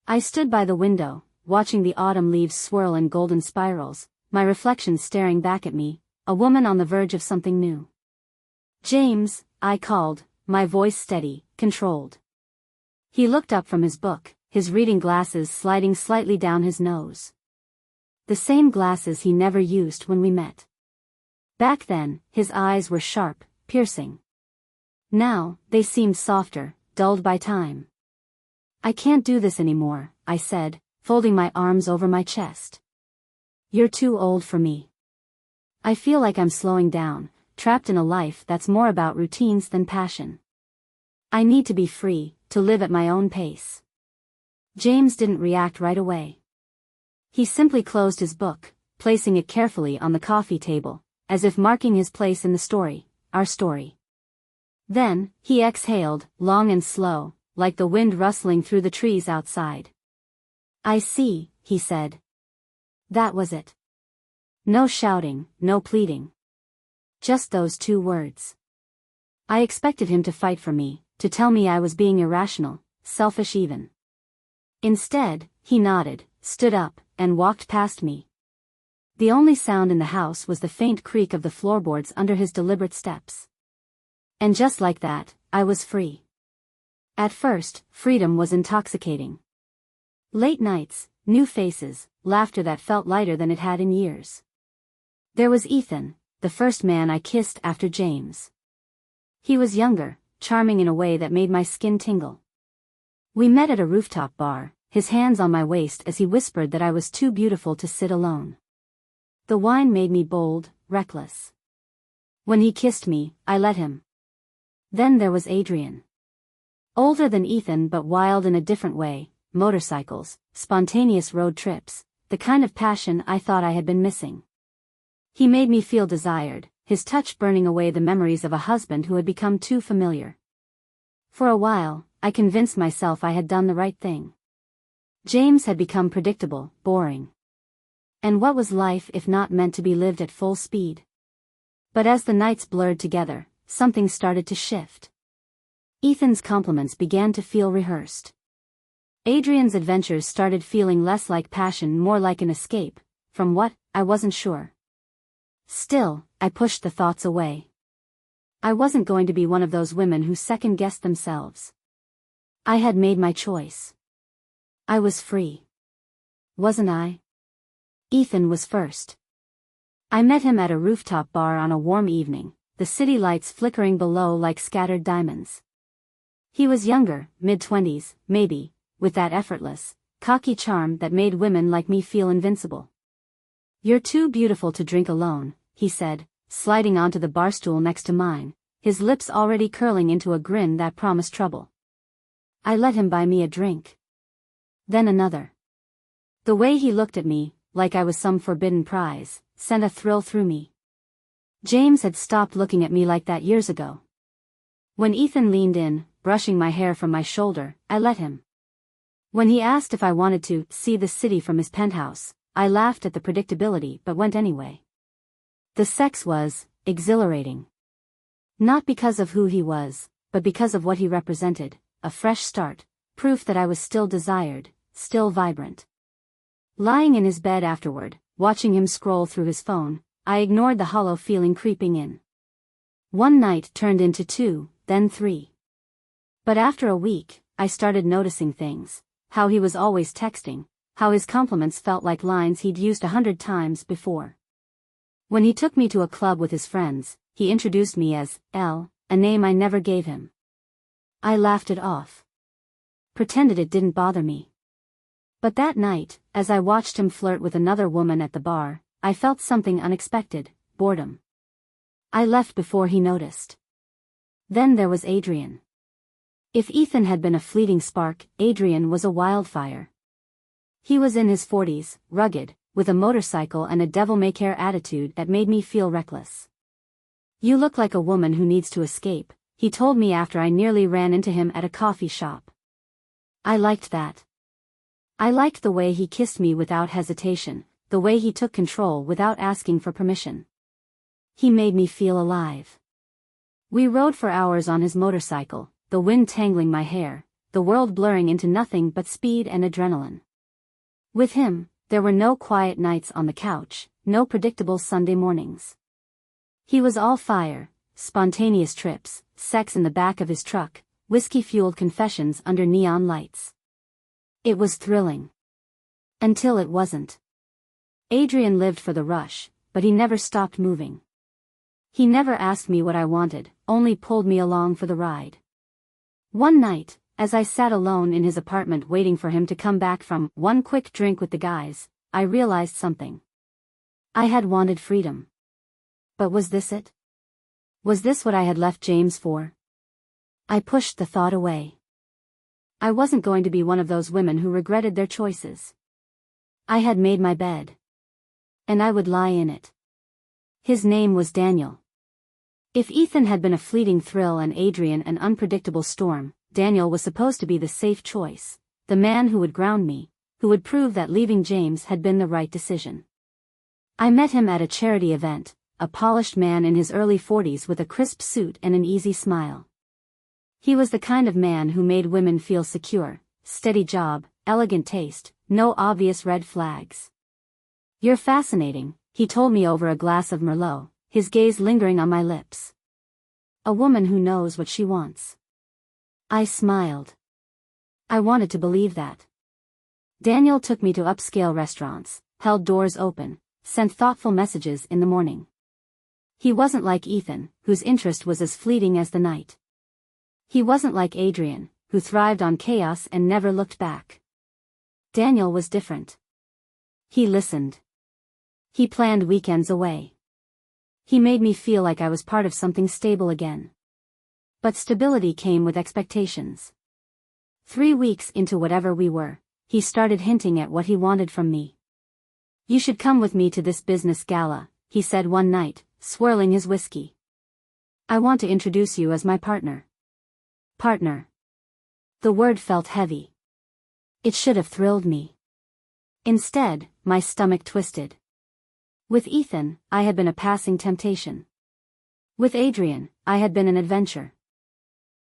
I stood by the window, watching the autumn leaves swirl in golden spirals, my reflection staring back at me, a woman on the verge of something new. "James," I called, my voice steady, controlled. He looked up from his book, his reading glasses sliding slightly down his nose. The same glasses he never used when we met. Back then, his eyes were sharp, piercing. Now, they seemed softer, dulled by time. "I can't do this anymore," I said, folding my arms over my chest. "You're too old for me. I feel like I'm slowing down, trapped in a life that's more about routines than passion. I need to be free, to live at my own pace." James didn't react right away. He simply closed his book, placing it carefully on the coffee table, as if marking his place in the story, our story. Then, he exhaled, long and slow, like the wind rustling through the trees outside. "I see," he said. That was it. No shouting, no pleading. Just those two words. I expected him to fight for me, to tell me I was being irrational, selfish even. Instead, he nodded, stood up, and walked past me. The only sound in the house was the faint creak of the floorboards under his deliberate steps. And just like that, I was free. At first, freedom was intoxicating. Late nights, new faces, laughter that felt lighter than it had in years. There was Ethan, the first man I kissed after James. He was younger, charming in a way that made my skin tingle. We met at a rooftop bar, his hands on my waist as he whispered that I was too beautiful to sit alone. The wine made me bold, reckless. When he kissed me, I let him. Then there was Adrian. Older than Ethan but wild in a different way, motorcycles, spontaneous road trips, the kind of passion I thought I had been missing. He made me feel desired, his touch burning away the memories of a husband who had become too familiar. For a while, I convinced myself I had done the right thing. James had become predictable, boring. And what was life if not meant to be lived at full speed? But as the nights blurred together, something started to shift. Ethan's compliments began to feel rehearsed. Adrian's adventures started feeling less like passion, more like an escape, from what, I wasn't sure. Still, I pushed the thoughts away. I wasn't going to be one of those women who second-guessed themselves. I had made my choice. I was free. Wasn't I? Ethan was first. I met him at a rooftop bar on a warm evening, the city lights flickering below like scattered diamonds. He was younger, mid-20s, maybe, with that effortless, cocky charm that made women like me feel invincible. "You're too beautiful to drink alone," he said, sliding onto the bar stool next to mine, his lips already curling into a grin that promised trouble. I let him buy me a drink. Then another. The way he looked at me, like I was some forbidden prize, sent a thrill through me. James had stopped looking at me like that years ago. When Ethan leaned in, brushing my hair from my shoulder, I let him. When he asked if I wanted to see the city from his penthouse, I laughed at the predictability but went anyway. The sex was exhilarating. Not because of who he was, but because of what he represented, a fresh start, proof that I was still desired, still vibrant. Lying in his bed afterward, watching him scroll through his phone, I ignored the hollow feeling creeping in. One night turned into 2, then 3. But after a week, I started noticing things, how he was always texting, how his compliments felt like lines he'd used 100 times before. When he took me to a club with his friends, he introduced me as L, a name I never gave him. I laughed it off. Pretended it didn't bother me. But that night, as I watched him flirt with another woman at the bar, I felt something unexpected, boredom. I left before he noticed. Then there was Adrian. If Ethan had been a fleeting spark, Adrian was a wildfire. He was in his 40s, rugged, with a motorcycle and a devil-may-care attitude that made me feel reckless. "You look like a woman who needs to escape," he told me after I nearly ran into him at a coffee shop. I liked that. I liked the way he kissed me without hesitation, the way he took control without asking for permission. He made me feel alive. We rode for hours on his motorcycle, the wind tangling my hair, the world blurring into nothing but speed and adrenaline. With him, there were no quiet nights on the couch, no predictable Sunday mornings. He was all fire, spontaneous trips, sex in the back of his truck, whiskey-fueled confessions under neon lights. It was thrilling. Until it wasn't. Adrian lived for the rush, but he never stopped moving. He never asked me what I wanted, only pulled me along for the ride. One night, as I sat alone in his apartment waiting for him to come back from one quick drink with the guys, I realized something. I had wanted freedom. But was this it? Was this what I had left James for? I pushed the thought away. I wasn't going to be one of those women who regretted their choices. I had made my bed. And I would lie in it. His name was Daniel. If Ethan had been a fleeting thrill and Adrian an unpredictable storm, Daniel was supposed to be the safe choice, the man who would ground me, who would prove that leaving James had been the right decision. I met him at a charity event, a polished man in his early 40s with a crisp suit and an easy smile. He was the kind of man who made women feel secure, steady job, elegant taste, no obvious red flags. "You're fascinating," he told me over a glass of Merlot, his gaze lingering on my lips. "A woman who knows what she wants." I smiled. I wanted to believe that. Daniel took me to upscale restaurants, held doors open, sent thoughtful messages in the morning. He wasn't like Ethan, whose interest was as fleeting as the night. He wasn't like Adrian, who thrived on chaos and never looked back. Daniel was different. He listened. He planned weekends away. He made me feel like I was part of something stable again. But stability came with expectations. 3 weeks into whatever we were, he started hinting at what he wanted from me. "You should come with me to this business gala," he said one night, swirling his whiskey. "I want to introduce you as my partner." Partner. The word felt heavy. It should have thrilled me. Instead, my stomach twisted. With Ethan, I had been a passing temptation. With Adrian, I had been an adventure.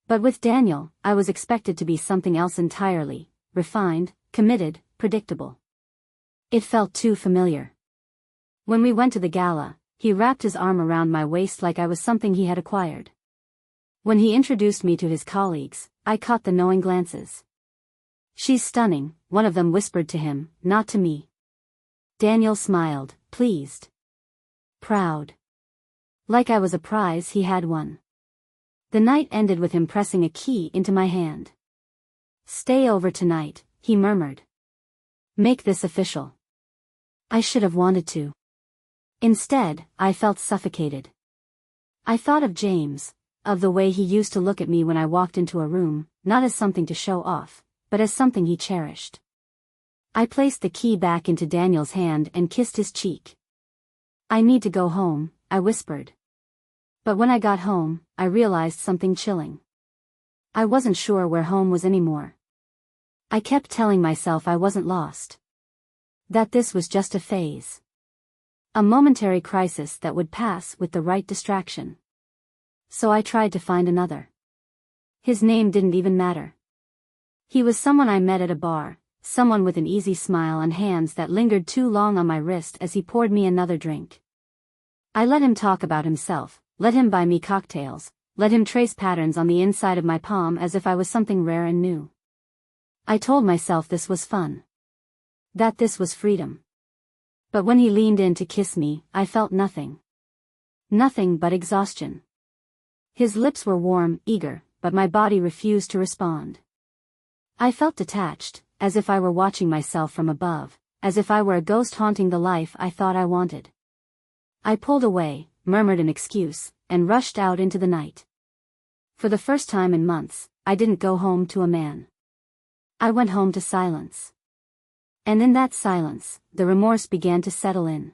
But with Daniel, I was expected to be something else entirely, refined, committed, predictable. It felt too familiar. When we went to the gala, he wrapped his arm around my waist like I was something he had acquired. When he introduced me to his colleagues, I caught the knowing glances. "She's stunning," one of them whispered to him, not to me. Daniel smiled, pleased. Proud. Like I was a prize he had won. The night ended with him pressing a key into my hand. "Stay over tonight," he murmured. "Make this official." I should have wanted to. Instead, I felt suffocated. I thought of James, of the way he used to look at me when I walked into a room, not as something to show off, but as something he cherished. I placed the key back into Daniel's hand and kissed his cheek. "I need to go home," I whispered. But when I got home, I realized something chilling. I wasn't sure where home was anymore. I kept telling myself I wasn't lost. That this was just a phase. A momentary crisis that would pass with the right distraction. So I tried to find another. His name didn't even matter. He was someone I met at a bar, someone with an easy smile and hands that lingered too long on my wrist as he poured me another drink. I let him talk about himself, let him buy me cocktails, let him trace patterns on the inside of my palm as if I was something rare and new. I told myself this was fun. That this was freedom. But when he leaned in to kiss me, I felt nothing. Nothing but exhaustion. His lips were warm, eager, but my body refused to respond. I felt detached, as if I were watching myself from above, as if I were a ghost haunting the life I thought I wanted. I pulled away, murmured an excuse, and rushed out into the night. For the first time in months, I didn't go home to a man. I went home to silence. And in that silence, the remorse began to settle in.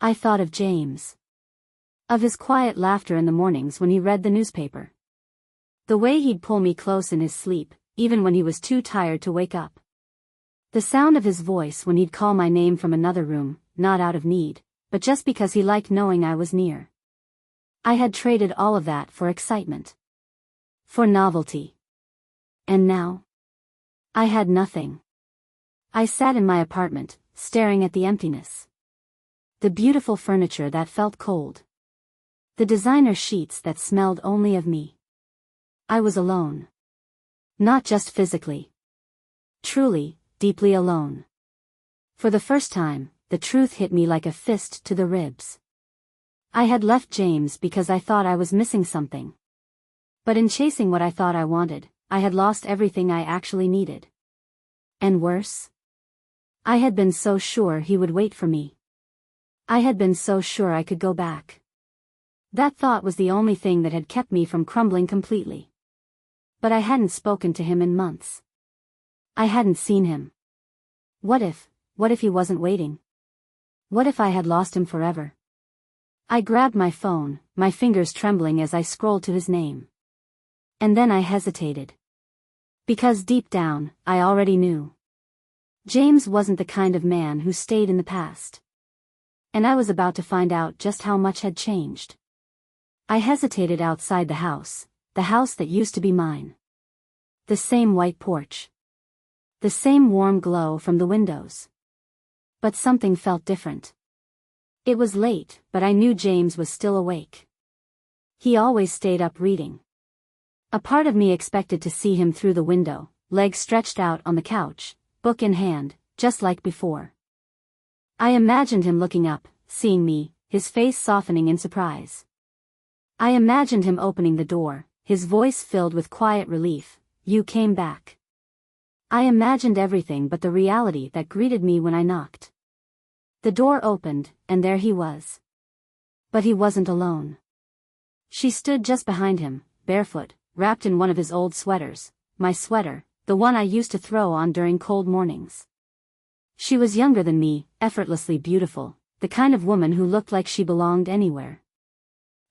I thought of James. Of his quiet laughter in the mornings when he read the newspaper. The way he'd pull me close in his sleep, even when he was too tired to wake up. The sound of his voice when he'd call my name from another room, not out of need, but just because he liked knowing I was near. I had traded all of that for excitement. For novelty. And now? I had nothing. I sat in my apartment, staring at the emptiness. The beautiful furniture that felt cold. The designer sheets that smelled only of me. I was alone. Not just physically. Truly, deeply alone. For the first time, the truth hit me like a fist to the ribs. I had left James because I thought I was missing something. But in chasing what I thought I wanted, I had lost everything I actually needed. And worse? I had been so sure he would wait for me. I had been so sure I could go back. That thought was the only thing that had kept me from crumbling completely. But I hadn't spoken to him in months. I hadn't seen him. What if he wasn't waiting? What if I had lost him forever? I grabbed my phone, my fingers trembling as I scrolled to his name. And then I hesitated. Because deep down, I already knew. James wasn't the kind of man who stayed in the past. And I was about to find out just how much had changed. I hesitated outside the house that used to be mine. The same white porch. The same warm glow from the windows. But something felt different. It was late, but I knew James was still awake. He always stayed up reading. A part of me expected to see him through the window, legs stretched out on the couch, book in hand, just like before. I imagined him looking up, seeing me, his face softening in surprise. I imagined him opening the door, his voice filled with quiet relief. "You came back." I imagined everything but the reality that greeted me when I knocked. The door opened, and there he was. But he wasn't alone. She stood just behind him, barefoot, wrapped in one of his old sweaters, my sweater, the one I used to throw on during cold mornings. She was younger than me, effortlessly beautiful, the kind of woman who looked like she belonged anywhere.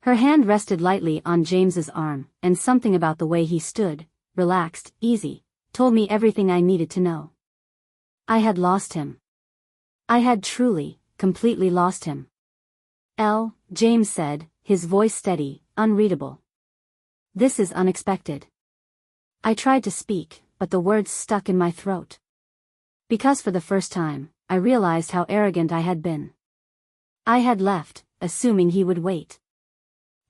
Her hand rested lightly on James's arm, and something about the way he stood, relaxed, easy, told me everything I needed to know. I had lost him. I had truly, completely lost him. James said, his voice steady, unreadable. "This is unexpected." I tried to speak, but the words stuck in my throat. Because for the first time, I realized how arrogant I had been. I had left, assuming he would wait.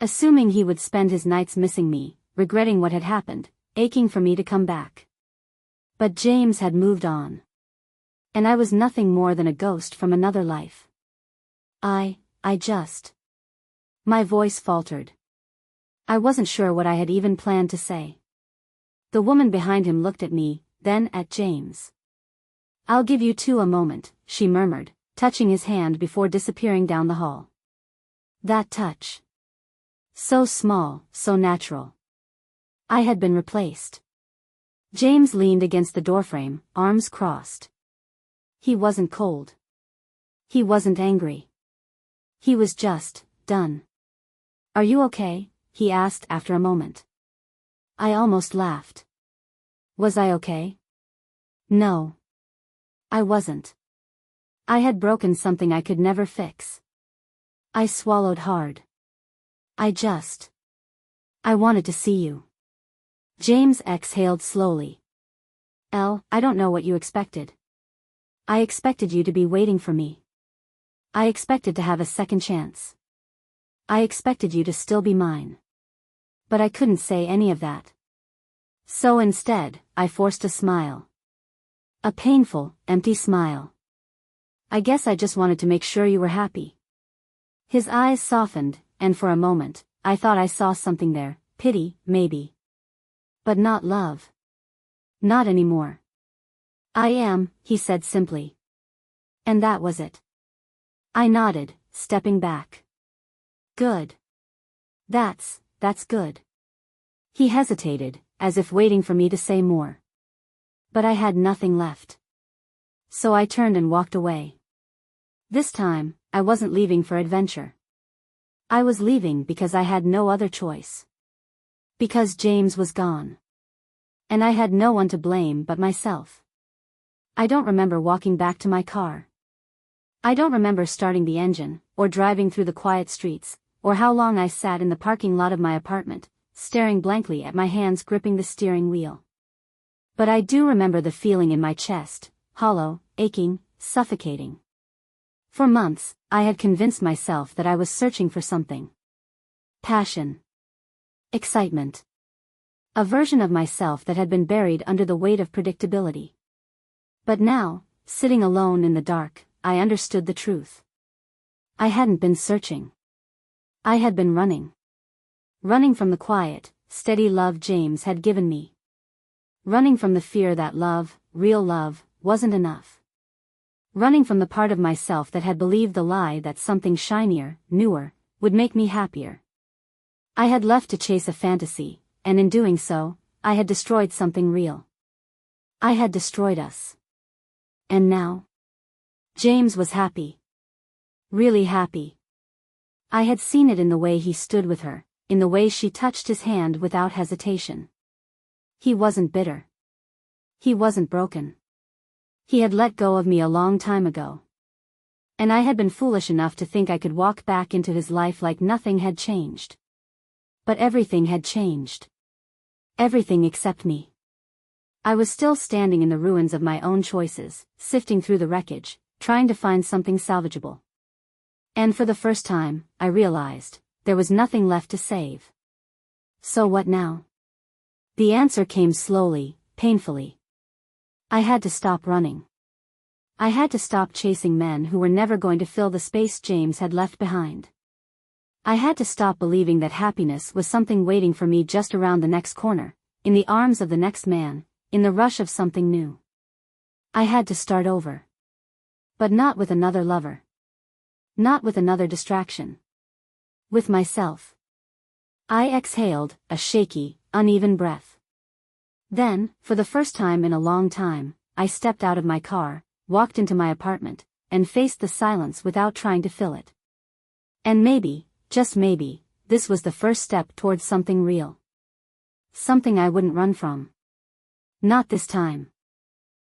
Assuming he would spend his nights missing me, regretting what had happened, aching for me to come back. But James had moved on. And I was nothing more than a ghost from another life. I just... My voice faltered. I wasn't sure what I had even planned to say. The woman behind him looked at me, then at James. "I'll give you two a moment," she murmured, touching his hand before disappearing down the hall. That touch. So small, so natural. I had been replaced. James leaned against the doorframe, arms crossed. He wasn't cold. He wasn't angry. He was just done. "Are you okay?" he asked after a moment. I almost laughed. Was I okay? No. I wasn't. I had broken something I could never fix. I swallowed hard. I wanted to see you. James exhaled slowly. I don't know what you expected. I expected you to be waiting for me. I expected to have a second chance. I expected you to still be mine. But I couldn't say any of that. So instead, I forced a smile. A painful, empty smile. "I guess I just wanted to make sure you were happy." His eyes softened, and for a moment, I thought I saw something there, pity, maybe. But not love. Not anymore. "I am," he said simply. And that was it. I nodded, stepping back. "Good. That's good." He hesitated, as if waiting for me to say more. But I had nothing left. So I turned and walked away. This time, I wasn't leaving for adventure. I was leaving because I had no other choice. Because James was gone. And I had no one to blame but myself. I don't remember walking back to my car. I don't remember starting the engine, or driving through the quiet streets, or how long I sat in the parking lot of my apartment, staring blankly at my hands gripping the steering wheel. But I do remember the feeling in my chest, hollow, aching, suffocating. For months, I had convinced myself that I was searching for something. Passion. Excitement. A version of myself that had been buried under the weight of predictability. But now, sitting alone in the dark, I understood the truth. I hadn't been searching. I had been running. Running from the quiet, steady love James had given me. Running from the fear that love, real love, wasn't enough. Running from the part of myself that had believed the lie that something shinier, newer, would make me happier. I had left to chase a fantasy, and in doing so, I had destroyed something real. I had destroyed us. And now? James was happy. Really happy. I had seen it in the way he stood with her, in the way she touched his hand without hesitation. He wasn't bitter. He wasn't broken. He had let go of me a long time ago. And I had been foolish enough to think I could walk back into his life like nothing had changed. But everything had changed. Everything except me. I was still standing in the ruins of my own choices, sifting through the wreckage, trying to find something salvageable. And for the first time, I realized, there was nothing left to save. So what now? The answer came slowly, painfully. I had to stop running. I had to stop chasing men who were never going to fill the space James had left behind. I had to stop believing that happiness was something waiting for me just around the next corner, in the arms of the next man, in the rush of something new. I had to start over. But not with another lover. Not with another distraction. With myself. I exhaled, a shaky, uneven breath. Then, for the first time in a long time, I stepped out of my car, walked into my apartment, and faced the silence without trying to fill it. And maybe, just maybe, this was the first step towards something real. Something I wouldn't run from. Not this time.